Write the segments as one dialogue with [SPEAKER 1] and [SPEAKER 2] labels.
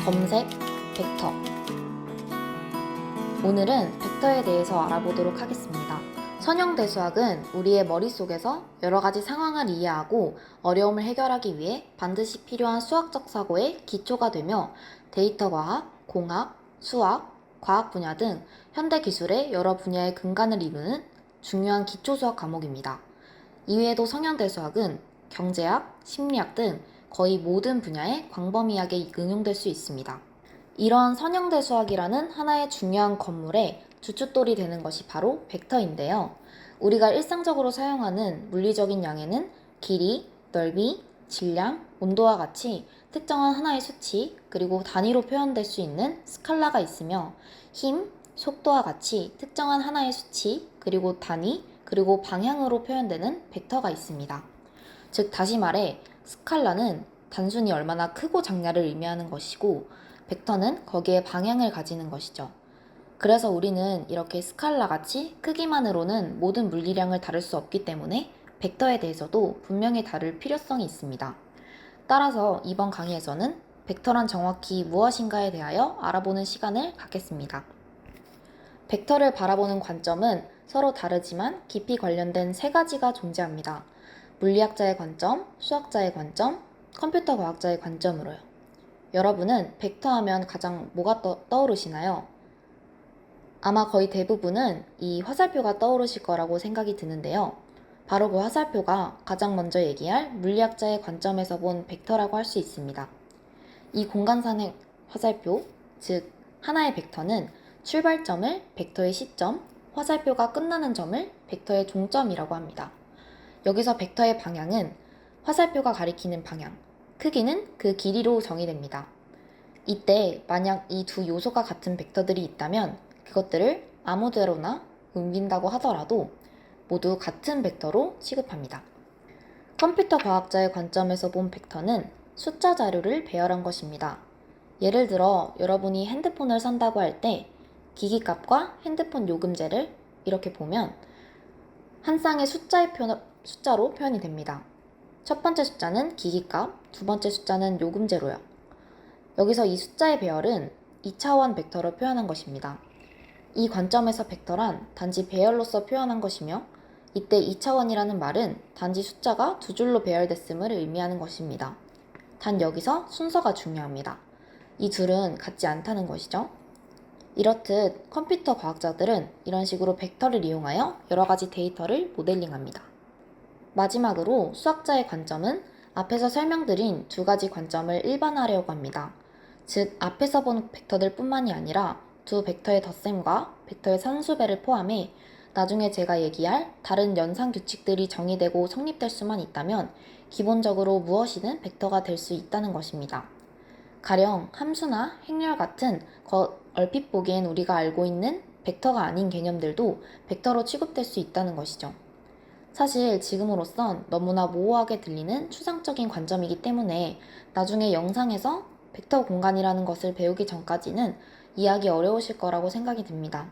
[SPEAKER 1] 검색, 벡터. 오늘은 벡터에 대해서 알아보도록 하겠습니다. 선형대수학은 우리의 머릿속에서 여러 가지 상황을 이해하고 어려움을 해결하기 위해 반드시 필요한 수학적 사고의 기초가 되며 데이터 과학, 공학, 수학, 과학 분야 등 현대 기술의 여러 분야의 근간을 이루는 중요한 기초수학 과목입니다. 이외에도 성형대수학은 경제학, 심리학 등 거의 모든 분야에 광범위하게 응용될 수 있습니다. 이러한 선형대수학이라는 하나의 중요한 건물의 주춧돌이 되는 것이 바로 벡터인데요. 우리가 일상적으로 사용하는 물리적인 양에는 길이, 넓이, 질량, 온도와 같이 특정한 하나의 수치, 그리고 단위로 표현될 수 있는 스칼라가 있으며 힘, 속도와 같이 특정한 하나의 수치, 그리고 단위, 그리고 방향으로 표현되는 벡터가 있습니다. 즉 다시 말해 스칼라는 단순히 얼마나 크고 작냐를 의미하는 것이고 벡터는 거기에 방향을 가지는 것이죠. 그래서 우리는 이렇게 스칼라 같이 크기만으로는 모든 물리량을 다룰 수 없기 때문에 벡터에 대해서도 분명히 다룰 필요성이 있습니다. 따라서 이번 강의에서는 벡터란 정확히 무엇인가에 대하여 알아보는 시간을 갖겠습니다. 벡터를 바라보는 관점은 서로 다르지만 깊이 관련된 세 가지가 존재합니다. 물리학자의 관점, 수학자의 관점, 컴퓨터 과학자의 관점으로요. 여러분은 벡터 하면 가장 뭐가 떠오르시나요? 아마 거의 대부분은 이 화살표가 떠오르실 거라고 생각이 드는데요. 바로 그 화살표가 가장 먼저 얘기할 물리학자의 관점에서 본 벡터라고 할 수 있습니다. 이 공간상의 화살표, 즉 하나의 벡터는 출발점을 벡터의 시점, 화살표가 끝나는 점을 벡터의 종점이라고 합니다. 여기서 벡터의 방향은 화살표가 가리키는 방향, 크기는 그 길이로 정의됩니다. 이때 만약 이 두 요소가 같은 벡터들이 있다면 그것들을 아무데로나 옮긴다고 하더라도 모두 같은 벡터로 취급합니다. 컴퓨터 과학자의 관점에서 본 벡터는 숫자 자료를 배열한 것입니다. 예를 들어 여러분이 핸드폰을 산다고 할 때 기기값과 핸드폰 요금제를 이렇게 보면 한 쌍의 숫자로 표현이 됩니다. 첫 번째 숫자는 기기값, 두 번째 숫자는 요금제로요. 여기서 이 숫자의 배열은 2차원 벡터로 표현한 것입니다. 이 관점에서 벡터란 단지 배열로서 표현한 것이며 이때 2차원이라는 말은 단지 숫자가 두 줄로 배열됐음을 의미하는 것입니다. 단 여기서 순서가 중요합니다. 이 둘은 같지 않다는 것이죠. 이렇듯 컴퓨터 과학자들은 이런 식으로 벡터를 이용하여 여러 가지 데이터를 모델링합니다. 마지막으로 수학자의 관점은 앞에서 설명드린 두 가지 관점을 일반화하려고 합니다. 즉 앞에서 본 벡터들 뿐만이 아니라 두 벡터의 덧셈과 벡터의 산수배를 포함해 나중에 제가 얘기할 다른 연산 규칙들이 정의되고 성립될 수만 있다면 기본적으로 무엇이든 벡터가 될 수 있다는 것입니다. 가령 함수나 행렬 같은 얼핏 보기엔 우리가 알고 있는 벡터가 아닌 개념들도 벡터로 취급될 수 있다는 것이죠. 사실 지금으로선 너무나 모호하게 들리는 추상적인 관점이기 때문에 나중에 영상에서 벡터 공간이라는 것을 배우기 전까지는 이해하기 어려우실 거라고 생각이 듭니다.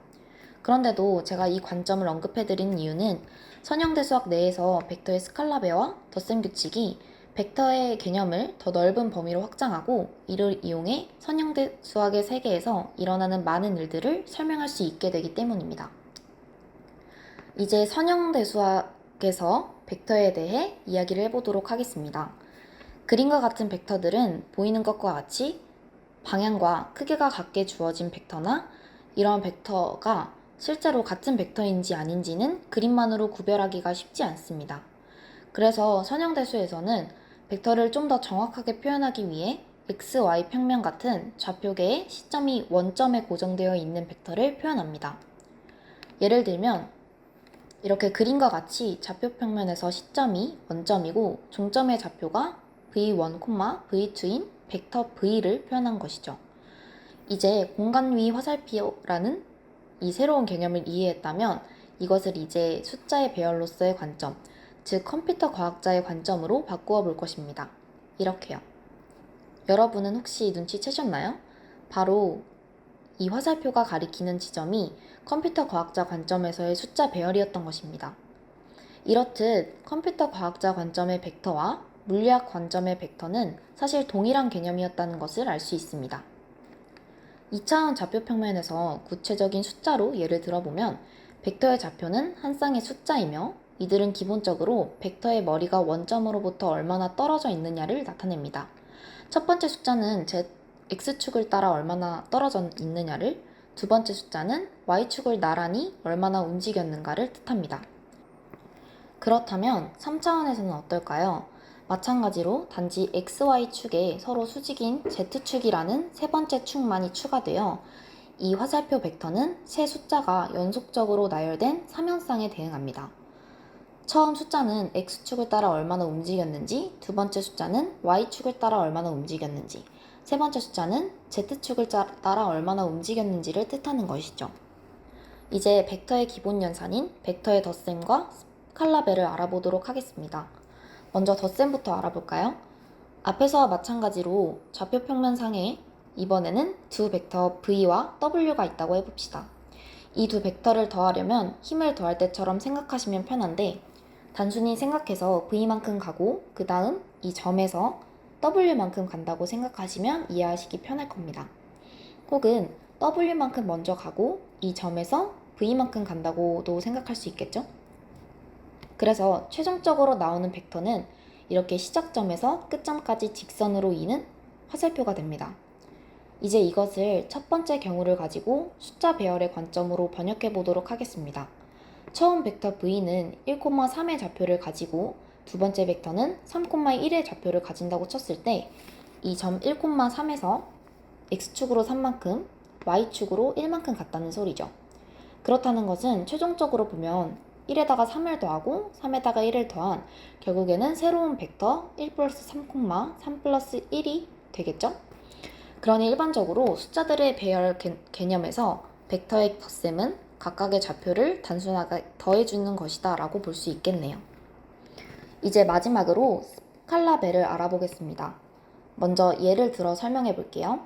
[SPEAKER 1] 그런데도 제가 이 관점을 언급해드리는 이유는 선형대수학 내에서 벡터의 스칼라배와 덧셈 규칙이 벡터의 개념을 더 넓은 범위로 확장하고 이를 이용해 선형대수학의 세계에서 일어나는 많은 일들을 설명할 수 있게 되기 때문입니다. 이제 선형대수학에서 벡터에 대해 이야기를 해보도록 하겠습니다. 그림과 같은 벡터들은 보이는 것과 같이 방향과 크기가 같게 주어진 벡터나 이러한 벡터가 실제로 같은 벡터인지 아닌지는 그림만으로 구별하기가 쉽지 않습니다. 그래서 선형대수에서는 벡터를 좀 더 정확하게 표현하기 위해 x, y 평면 같은 좌표계의 시점이 원점에 고정되어 있는 벡터를 표현합니다. 예를 들면 이렇게 그림과 같이 좌표 평면에서 시점이 원점이고 종점의 좌표가 v1, v2인 벡터 v를 표현한 것이죠. 이제 공간 위 화살표라는 이 새로운 개념을 이해했다면 이것을 이제 숫자의 배열로서의 관점, 즉 컴퓨터 과학자의 관점으로 바꾸어 볼 것입니다. 이렇게요. 여러분은 혹시 눈치채셨나요? 바로 이 화살표가 가리키는 지점이 컴퓨터 과학자 관점에서의 숫자 배열이었던 것입니다. 이렇듯 컴퓨터 과학자 관점의 벡터와 물리학 관점의 벡터는 사실 동일한 개념이었다는 것을 알 수 있습니다. 2차원 좌표 평면에서 구체적인 숫자로 예를 들어보면 벡터의 좌표는 한 쌍의 숫자이며 이들은 기본적으로 벡터의 머리가 원점으로부터 얼마나 떨어져 있느냐를 나타냅니다. 첫 번째 숫자는 x축을 따라 얼마나 떨어져 있느냐를, 두 번째 숫자는 y축을 나란히 얼마나 움직였는가를 뜻합니다. 그렇다면 3차원에서는 어떨까요? 마찬가지로 단지 xy축에 서로 수직인 z축이라는 세 번째 축만이 추가되어 이 화살표 벡터는 세 숫자가 연속적으로 나열된 3현상에 대응합니다. 처음 숫자는 x축을 따라 얼마나 움직였는지, 두 번째 숫자는 y축을 따라 얼마나 움직였는지, 세 번째 숫자는 z축을 따라 얼마나 움직였는지를 뜻하는 것이죠. 이제 벡터의 기본 연산인 벡터의 덧셈과 스칼라벨을 알아보도록 하겠습니다. 먼저 덧셈부터 알아볼까요? 앞에서와 마찬가지로 좌표 평면상에 이번에는 두 벡터 v와 w가 있다고 해봅시다. 이 두 벡터를 더하려면 힘을 더할 때처럼 생각하시면 편한데 단순히 생각해서 v만큼 가고 그 다음 이 점에서 w만큼 간다고 생각하시면 이해하시기 편할 겁니다. 혹은 w만큼 먼저 가고 이 점에서 v만큼 간다고도 생각할 수 있겠죠? 그래서 최종적으로 나오는 벡터는 이렇게 시작점에서 끝점까지 직선으로 이는 화살표가 됩니다. 이제 이것을 첫 번째 경우를 가지고 숫자 배열의 관점으로 번역해 보도록 하겠습니다. 처음 벡터 v는 1,3의 좌표를 가지고 두 번째 벡터는 3,1의 좌표를 가진다고 쳤을 때 이 점 1,3에서 x축으로 3만큼, y축으로 1만큼 같다는 소리죠. 그렇다는 것은 최종적으로 보면 1에다가 3을 더하고 3에다가 1을 더한 결국에는 새로운 벡터 1 플러스 3, 3 플러스 1이 되겠죠? 그러니 일반적으로 숫자들의 배열 개념에서 벡터의 덧셈은 각각의 좌표를 단순하게 더해주는 것이다 라고 볼 수 있겠네요. 이제 마지막으로 스칼라벨을 알아보겠습니다. 먼저 예를 들어 설명해 볼게요.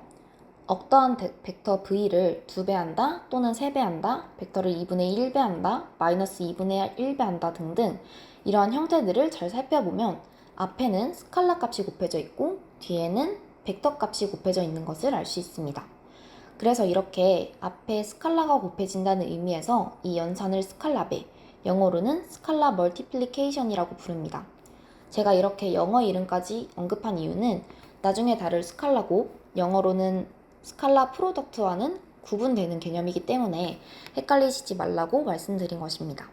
[SPEAKER 1] 어떠한 벡터 v를 2배한다 또는 3배한다, 벡터를 2분의 1배한다, 마이너스 2분의 1배한다 등등 이러한 형태들을 잘 살펴보면 앞에는 스칼라 값이 곱해져 있고 뒤에는 벡터 값이 곱해져 있는 것을 알 수 있습니다. 그래서 이렇게 앞에 스칼라가 곱해진다는 의미에서 이 연산을 스칼라배, 영어로는 스칼라 멀티플리케이션이라고 부릅니다. 제가 이렇게 영어 이름까지 언급한 이유는 나중에 다룰 스칼라고 영어로는 스칼라 프로덕트와는 구분되는 개념이기 때문에 헷갈리시지 말라고 말씀드린 것입니다.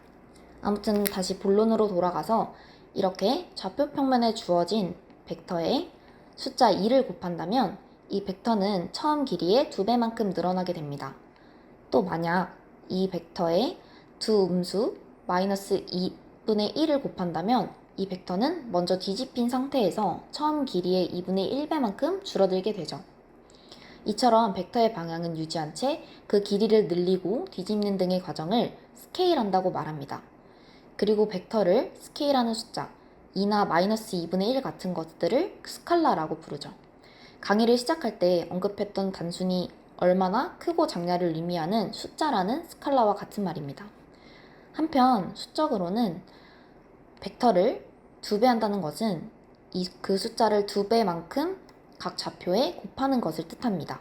[SPEAKER 1] 아무튼 다시 본론으로 돌아가서 이렇게 좌표 평면에 주어진 벡터에 숫자 2를 곱한다면 이 벡터는 처음 길이의 2배만큼 늘어나게 됩니다. 또 만약 이 벡터에 두 음수 마이너스 2분의 1을 곱한다면 이 벡터는 먼저 뒤집힌 상태에서 처음 길이의 2분의 1배만큼 줄어들게 되죠. 이처럼 벡터의 방향은 유지한 채 그 길이를 늘리고 뒤집는 등의 과정을 스케일한다고 말합니다. 그리고 벡터를 스케일하는 숫자 2나 마이너스 2분의 1 같은 것들을 스칼라라고 부르죠. 강의를 시작할 때 언급했던 단순히 얼마나 크고 작냐를 의미하는 숫자라는 스칼라와 같은 말입니다. 한편 수적으로는 벡터를 2배 한다는 것은 그 숫자를 2배만큼 각 좌표에 곱하는 것을 뜻합니다.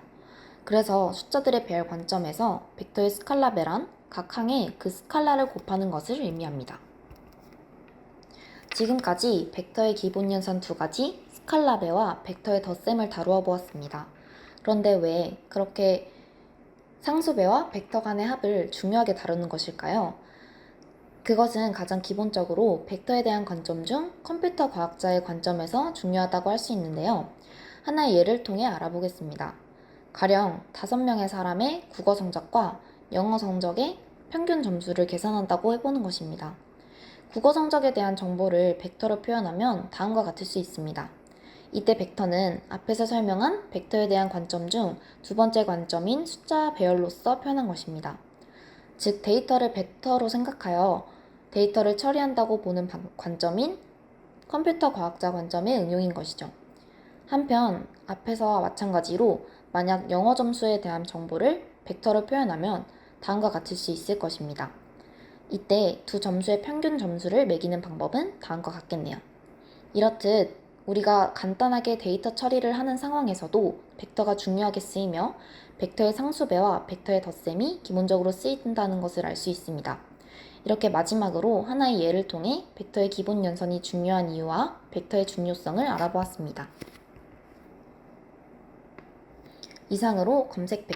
[SPEAKER 1] 그래서 숫자들의 배열 관점에서 벡터의 스칼라배란 각 항에 그 스칼라를 곱하는 것을 의미합니다. 지금까지 벡터의 기본 연산 두 가지, 스칼라배와 벡터의 덧셈을 다루어 보았습니다. 그런데 왜 그렇게 상수배와 벡터 간의 합을 중요하게 다루는 것일까요? 그것은 가장 기본적으로 벡터에 대한 관점 중 컴퓨터 과학자의 관점에서 중요하다고 할 수 있는데요. 하나의 예를 통해 알아보겠습니다. 가령 5명의 사람의 국어 성적과 영어 성적의 평균 점수를 계산한다고 해보는 것입니다. 국어 성적에 대한 정보를 벡터로 표현하면 다음과 같을 수 있습니다. 이때 벡터는 앞에서 설명한 벡터에 대한 관점 중 두 번째 관점인 숫자 배열로서 표현한 것입니다. 즉 데이터를 벡터로 생각하여 데이터를 처리한다고 보는 관점인 컴퓨터 과학자 관점의 응용인 것이죠. 한편 앞에서와 마찬가지로 만약 영어 점수에 대한 정보를 벡터로 표현하면 다음과 같을 수 있을 것입니다. 이때 두 점수의 평균 점수를 매기는 방법은 다음과 같겠네요. 이렇듯 우리가 간단하게 데이터 처리를 하는 상황에서도 벡터가 중요하게 쓰이며 벡터의 상수배와 벡터의 덧셈이 기본적으로 쓰인다는 것을 알 수 있습니다. 이렇게 마지막으로 하나의 예를 통해 벡터의 기본 연산이 중요한 이유와 벡터의 중요성을 알아보았습니다. 이상으로 검색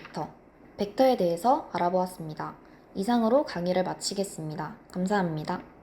[SPEAKER 1] 벡터에 대해서 알아보았습니다. 이상으로 강의를 마치겠습니다. 감사합니다.